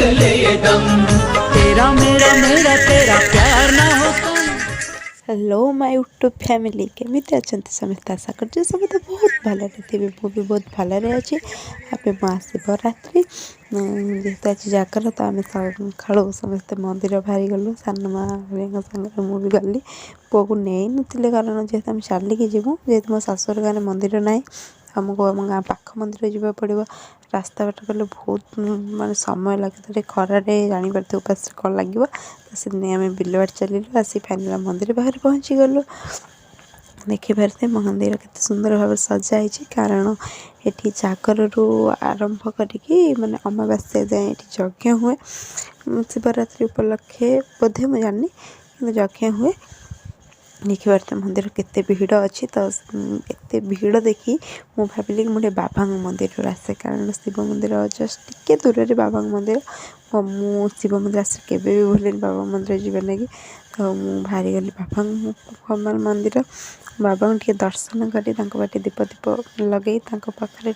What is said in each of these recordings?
चले ये दम, तेरा मेरा मेरा तेरा प्यार ना हो कम। हेलो माय यूट्यूब फैमिली केमिति अच्छा समस्त आशा कर समस्त बहुत भल थे भी बहुत भल अच्छी आए महाशिवरात्रि जेहेतु आज जागर तो आम सकालू समस्ते मंदिर बाहरी गलु सान माँ सागर मुझे गली पुआ को नहीं नी कारण जेहेतु आम चलिकी जीवु जेहेतु मो शाशुर गाँव मंदिर ना आमको आम गाँ पाख मंदिर जावा पड़ो रास्ता बाट गले बहुत मानने समय लगे खरार जापारे उपास कौन लगे तो से आम बिलवाड़ चलू आसी फाइनाल मंदिर बाहर पहुँची गलु देखिपारे मंदिर केते सुंदर भाव सजाई कारण ये जागर रू आरंभ करी माने अमावास्या जाए यज्ञ हुए शिवरात्रि उपलक्षे बोधे मुझे जानी कि यज्ञ हुए देखिए मंदिर केते भीड़ अच्छी तो एत भीड़ देखी मु भाविली कि मुझे बाबा मंदिर आसे कारण शिव मंदिर जस्ट टिके दूर रे बाबा मंदिर मु शिव मंदिर आस के भूल बाबा मंदिर जीवन लगी तो मु बाहरी गली बाबा मंदिर बाबा टे दर्शन करी बाटे दीप दीप लगे पाखे समय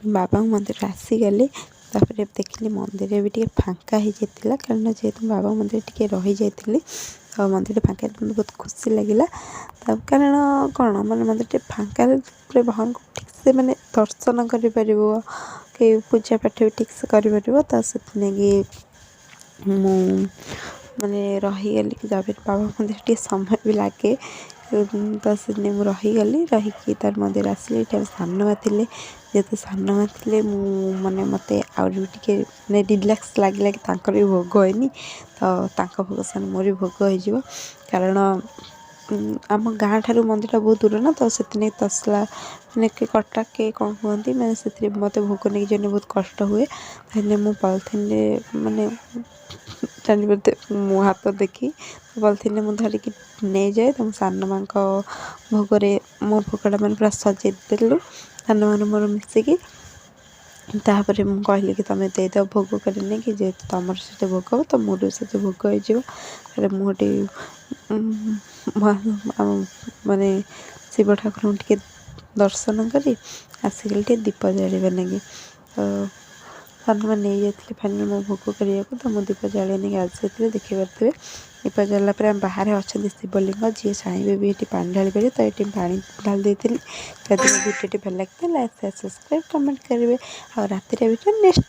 बाबा मंदिर आसीगली देखिली मंदिर भी टे फाँका हो जाता कारण जेहेतु बाबा मंदिर टे रही जाती तो मंदिर फाँका बहुत खुशी लगे कारण कौन माने मंदिर टे फाँका भगवान को ठीक से माने दर्शन कर पूजा पाठ भी ठीक से कर तो से माने रहीगली कि बाबा मंदिर टे समय भी लगे तो से रहीगली रहीकि तार मंदिर आसली सानमा थे जेहेतु सानमा थे माने मत आगे रिलैक्स लगे कि भी भोग होनी तो भोग सान मोर भी भोग हो कारण आम गाँ ठार मंदिर बहुत दूर ना तो से तसला मैंने कटा के कौन कहती मैंने से मत भोग नहीं जाने बहुत कष्ट हुए मुझे पॉलिथिन माने जानते मो हाथ देखी पॉलिथिन मुझे धरिकी नहीं जाए तो सान माँ भोगरे मो भोगटा मैंने पूरा सजे देलु सान मान मोर मिसिकी तापर मुझे कहली कि तुम देद भोग करनी कि जेहतु तुम से भोग हो तो मोर से भोग हो मुझे माने शिव ठाकुर टे दर्शन करी आसिकल टे दीप जलवा लगे तो सानमा नहीं जाते फाइनाल मो भोग करने तो मुझे दीप जल नहीं आसी देखी पारे दीप जल्ला बाहर अच्छा शिवलिंग जी चाहिए भी ये पानी ढाली पारे तो ये पा ढाल देती जब वीडियो भल लगे लाइक सब्सक्राइब कमेंट करेंगे और राति नेक्स्ट